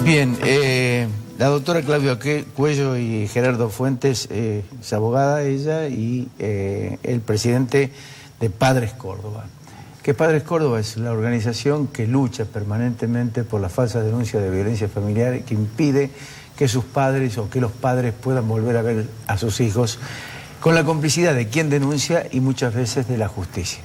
Bien, la doctora Claudia Cuello y Gerardo Fuentes es abogada ella y el presidente de Padres Córdoba. Que Padres Córdoba es la organización que lucha permanentemente por la falsa denuncia de violencia familiar que impide que sus padres o que los padres puedan volver a ver a sus hijos con la complicidad de quien denuncia y muchas veces de la justicia.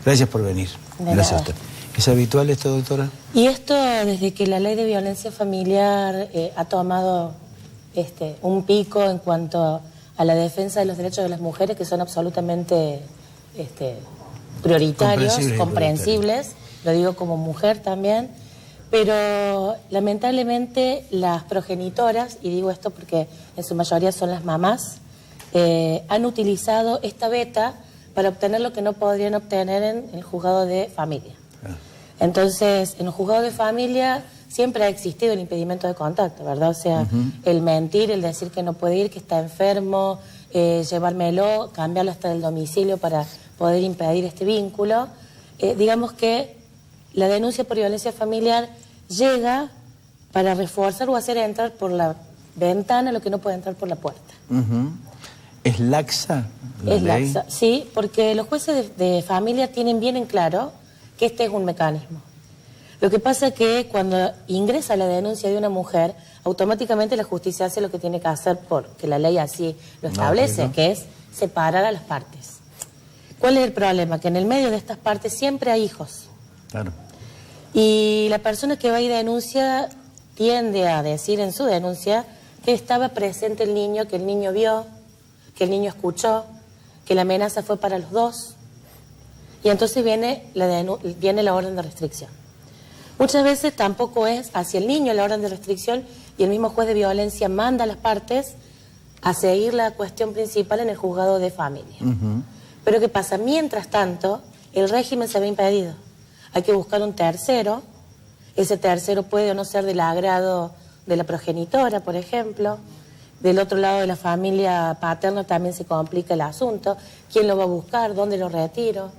Gracias por venir. Gracias a usted. ¿Es habitual esto, doctora? Y esto desde que la ley de violencia familiar ha tomado un pico en cuanto a la defensa de los derechos de las mujeres, que son absolutamente prioritarios, comprensibles, lo digo como mujer también, pero lamentablemente las progenitoras, y digo esto porque en su mayoría son las mamás, han utilizado esta veta para obtener lo que no podrían obtener en el juzgado de familia. Entonces, en el juzgado de familia siempre ha existido el impedimento de contacto, ¿verdad? O sea, el mentir, el decir que no puede ir, que está enfermo, llevármelo, cambiarlo hasta el domicilio para poder impedir este vínculo. Digamos que la denuncia por violencia familiar llega para reforzar o hacer entrar por la ventana lo que no puede entrar por la puerta. ¿Es laxa la ley? Es laxa, sí, porque los jueces de familia tienen bien en claro que este es un mecanismo. Lo que pasa es que cuando ingresa la denuncia de una mujer, automáticamente la justicia hace lo que tiene que hacer porque la ley así lo establece, que es separar a las partes. ¿Cuál es el problema? Que en el medio de estas partes siempre hay hijos. Claro. Y la persona que va y denuncia tiende a decir en su denuncia que estaba presente el niño, que el niño vio, que el niño escuchó, que la amenaza fue para los dos. Y entonces viene la orden de restricción. Muchas veces tampoco es hacia el niño la orden de restricción y el mismo juez de violencia manda a las partes a seguir la cuestión principal en el juzgado de familia. Pero ¿qué pasa? Mientras tanto, el régimen se ve impedido. Hay que buscar un tercero. Ese tercero puede o no ser del agrado de la progenitora, por ejemplo. Del otro lado de la familia paterna también se complica el asunto. ¿Quién lo va a buscar? ¿Dónde lo retiro?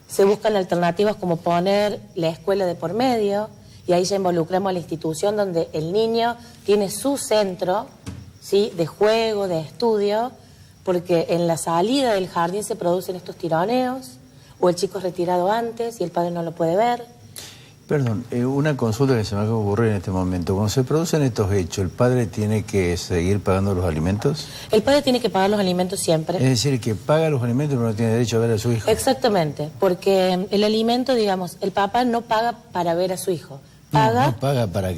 Se buscan alternativas como poner la escuela de por medio y ahí ya involucramos a la institución donde el niño tiene su centro, ¿sí?, de juego, de estudio, porque en la salida del jardín se producen estos tironeos o el chico es retirado antes y el padre no lo puede ver. Perdón, una consulta que se me acaba de ocurrir en este momento. Cuando se producen estos hechos, ¿el padre tiene que seguir pagando los alimentos? El padre tiene que pagar los alimentos siempre. Es decir, que paga los alimentos pero no tiene derecho a ver a su hijo. Exactamente, porque el alimento, digamos, el papá no paga para ver a su hijo. Paga, no paga para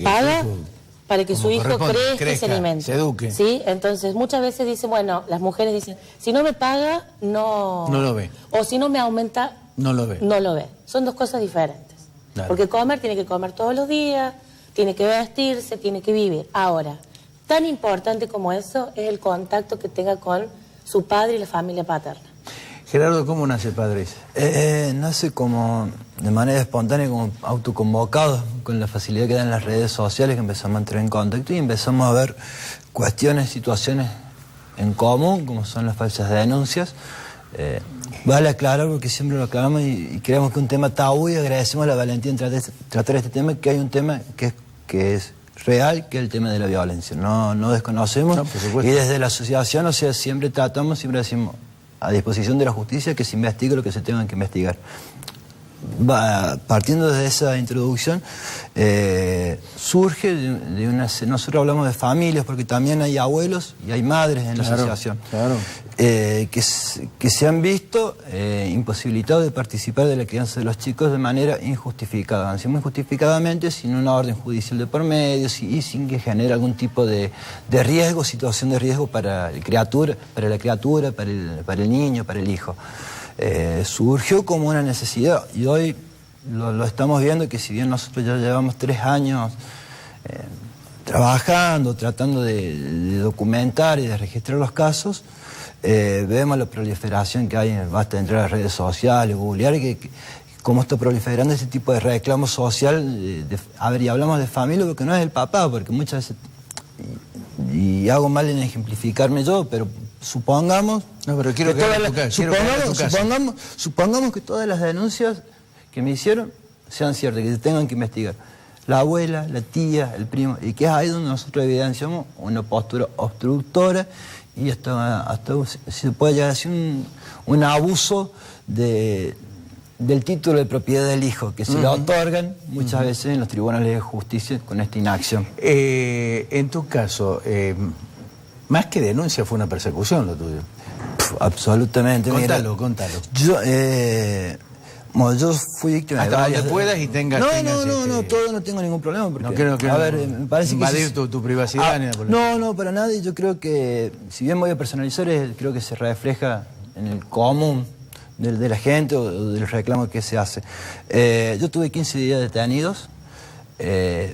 que su hijo crezca, se alimente. Se eduque. ¿Sí? Entonces, muchas veces dicen, bueno, las mujeres dicen, si no me paga, no lo ve. O si no me aumenta, no lo ve. No lo ve. Son dos cosas diferentes. Claro. Porque comer tiene que comer todos los días, tiene que vestirse, tiene que vivir. Ahora, tan importante como eso es el contacto que tenga con su padre y la familia paterna. Gerardo, ¿cómo nace Padres? Nace como de manera espontánea, como autoconvocado, con la facilidad que dan las redes sociales, que empezamos a entrar en contacto y empezamos a ver cuestiones, situaciones en común, como son las falsas denuncias. Vale aclarar, porque siempre lo aclaramos y creemos que es un tema tabú y agradecemos la valentía en tratar este tema, que hay un tema que es real, que es el tema de la violencia. No desconocemos, y desde la asociación, o sea, siempre decimos a disposición de la justicia que se investigue lo que se tenga que investigar. Partiendo de esa introducción, surge de una... Nosotros hablamos de familias porque también hay abuelos y hay madres en la asociación, que se han visto imposibilitados de participar de la crianza de los chicos de manera injustificada. Decimos injustificadamente, sin una orden judicial de por medio y sin que genere algún tipo de riesgo, situación de riesgo para la criatura, para el niño, para el hijo. Surgió como una necesidad y hoy lo estamos viendo, que si bien nosotros ya llevamos 3 años trabajando, tratando de documentar y de registrar los casos, vemos la proliferación que hay, basta entrar a las redes sociales, googlear, que cómo está proliferando ese tipo de reclamo social. Y hablamos de familia porque no es el papá, porque muchas veces, y hago mal en ejemplificarme yo, pero supongamos... No, pero quiero supongamos que todas las denuncias que me hicieron sean ciertas, que se tengan que investigar. la abuela, la tía, el primo, y que es ahí donde nosotros evidenciamos una postura obstructora y hasta se puede llegar a decir un abuso del título de propiedad del hijo, que se le otorgan muchas veces en los tribunales de justicia con esta inacción. En tu caso, más que denuncia fue una persecución lo tuyo. Absolutamente. Contalo. Yo fui víctima hasta de varias... donde puedas y tengas... todo no tengo ningún problema. Porque, no creo que a ver, me parece invadir que... tu privacidad. No, para nada. Y yo creo que, si bien voy a personalizar, creo que se refleja en el común de la gente o del reclamo que se hace. Yo tuve 15 días detenidos.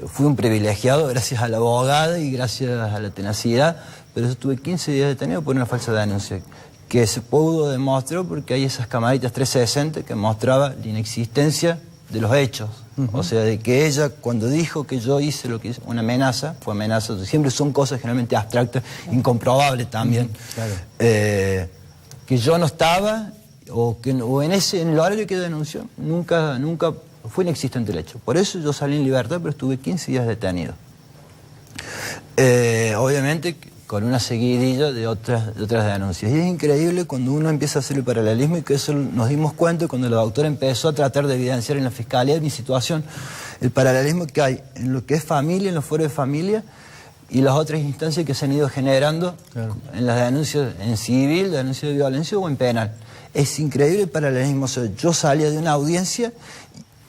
Fui un privilegiado gracias a la abogada y gracias a la tenacidad, pero yo tuve 15 días detenido por una falsa denuncia, que se pudo demostrar porque hay esas camaritas 360 que mostraba la inexistencia de los hechos. O sea, de que ella, cuando dijo que yo hice lo que hice, una amenaza, fue amenaza, siempre son cosas generalmente abstractas, incomprobables también. Claro. Que yo no estaba, o en el horario que denunció, nunca fue inexistente el hecho. Por eso yo salí en libertad, pero estuve 15 días detenido. Obviamente con una seguidilla de otras denuncias. Y es increíble cuando uno empieza a hacer el paralelismo, y que eso nos dimos cuenta cuando la doctora empezó a tratar de evidenciar en la fiscalía mi situación, el paralelismo que hay en lo que es familia, en los fueros de familia, y las otras instancias que se han ido generando en las denuncias en civil, denuncias de violencia o en penal. Es increíble el paralelismo. O sea, yo salía de una audiencia,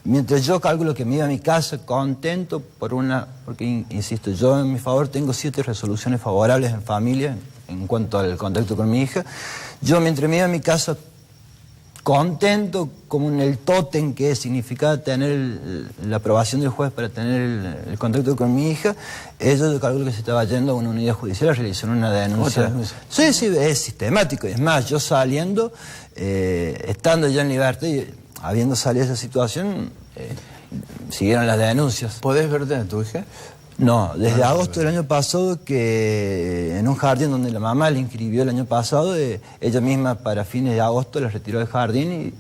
mientras yo calculo que me iba a mi casa contento porque insisto, yo en mi favor tengo 7 resoluciones favorables en familia en cuanto al contacto con mi hija. Yo mientras me iba a mi casa contento, como en el tótem que significaba tener la aprobación del juez para tener el contacto con mi hija, yo calculo que se estaba yendo a una unidad judicial a realizar una denuncia. Sí, es sistemático. Es más, yo saliendo, estando ya en libertad y habiendo salido de esa situación, siguieron las denuncias. ¿Podés verte a tu hija? No, desde agosto del año pasado, que en un jardín donde la mamá le inscribió el año pasado, ella misma para fines de agosto la retiró del jardín,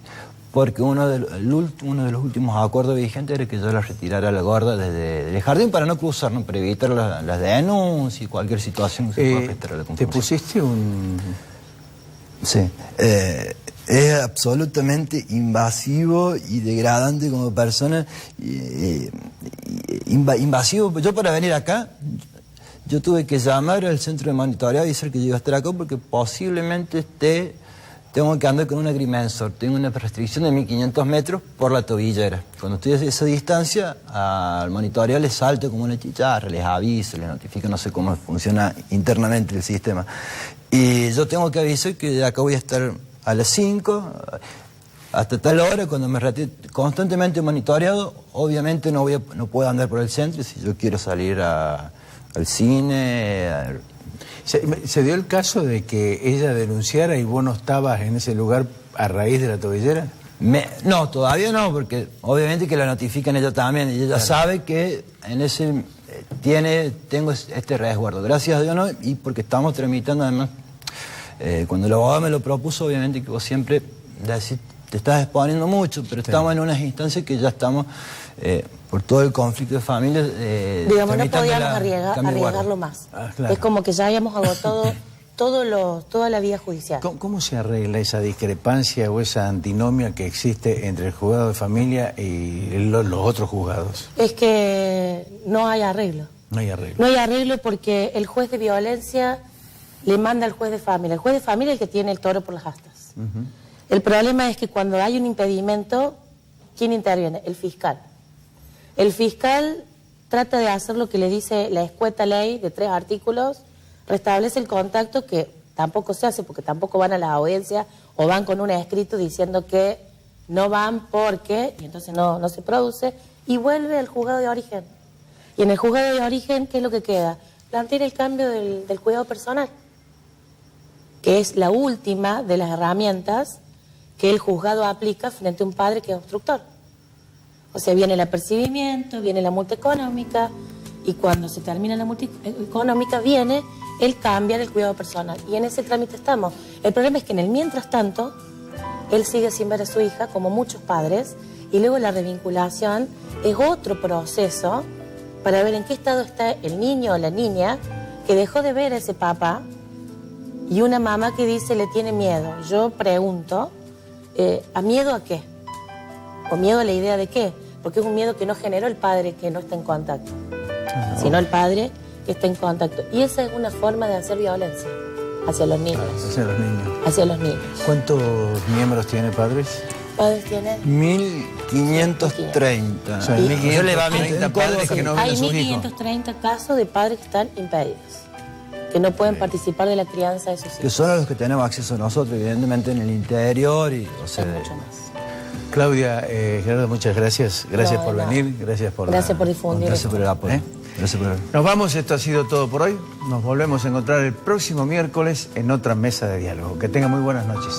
porque uno de los últimos acuerdos vigentes era que yo la retirara a la gorda desde el jardín para no cruzar, para evitar las denuncias y cualquier situación que se pueda afectar a la confusión. ¿Te pusiste un...? Sí. Es absolutamente invasivo y degradante como persona. Invasivo. Yo para venir acá, yo tuve que llamar al centro de monitoreo y decir que yo iba a estar acá porque posiblemente tengo que andar con un agrimensor. Tengo una restricción de 1500 metros por la tobillera. Cuando estoy a esa distancia, al monitoreo les salto como una chicharra, les aviso, les notifico, no sé cómo funciona internamente el sistema. Y yo tengo que avisar que de acá voy a estar a las 5, hasta tal hora, cuando me retire, constantemente monitoreado. Obviamente no puedo andar por el centro si yo quiero salir al cine. ¿Se dio el caso de que ella denunciara y vos no estabas en ese lugar a raíz de la tobillera? No, todavía no, porque obviamente que la notifican ella también, y ella sabe que en ese tengo este resguardo. Gracias a Dios no, y porque estamos tramitando además. Cuando el abogado me lo propuso, obviamente que vos siempre decís, te estás exponiendo mucho, pero estamos en unas instancias que ya estamos, por todo el conflicto de familias, digamos, no podíamos arriesgarlo más. Claro. Es como que ya habíamos agotado toda la vía judicial. ¿Cómo se arregla esa discrepancia o esa antinomia que existe entre el juzgado de familia y los otros juzgados? Es que no hay arreglo. No hay arreglo. No hay arreglo porque el juez de violencia le manda al juez de familia. El juez de familia es el que tiene el toro por las astas. El problema es que cuando hay un impedimento, ¿quién interviene? El fiscal. El fiscal trata de hacer lo que le dice la escueta ley de 3 artículos, restablece el contacto, que tampoco se hace porque tampoco van a la audiencia o van con un escrito diciendo que no van porque, y entonces no se produce, y vuelve al juzgado de origen. Y en el juzgado de origen, ¿qué es lo que queda? Plantear el cambio del cuidado personal, que es la última de las herramientas que el juzgado aplica frente a un padre que es obstructor. O sea, viene el apercibimiento, viene la multa económica, y cuando se termina la multa económica viene el cambio del cuidado personal. Y en ese trámite estamos. El problema es que en el mientras tanto, él sigue sin ver a su hija, como muchos padres, y luego la revinculación es otro proceso para ver en qué estado está el niño o la niña que dejó de ver a ese papá y una mamá que dice le tiene miedo. Yo pregunto, ¿a miedo a qué? ¿O miedo a la idea de qué? Porque es un miedo que no generó el padre que no está en contacto, sino el padre que está en contacto. Y esa es una forma de hacer violencia hacia los niños. Hacia los niños. Hacia los niños. ¿Cuántos miembros tiene Padres? Padres tienen 1530. O sea, Y- 1530 padres que no ven hay a sus hijos. 1530 casos de padres que están impedidos, que no pueden participar de la crianza de sus Que hijos. son a los que tenemos acceso nosotros, evidentemente, en el interior. Y, o sea, Es mucho más. Claudia, Gerardo, muchas gracias. Gracias No, por de nada. venir, gracias por Gracias por difundir. gracias por el apoyo. ¿Eh? Gracias por el... Nos vamos, esto ha sido todo por hoy. Nos volvemos a encontrar el próximo miércoles en otra mesa de diálogo. Que tengan muy buenas noches.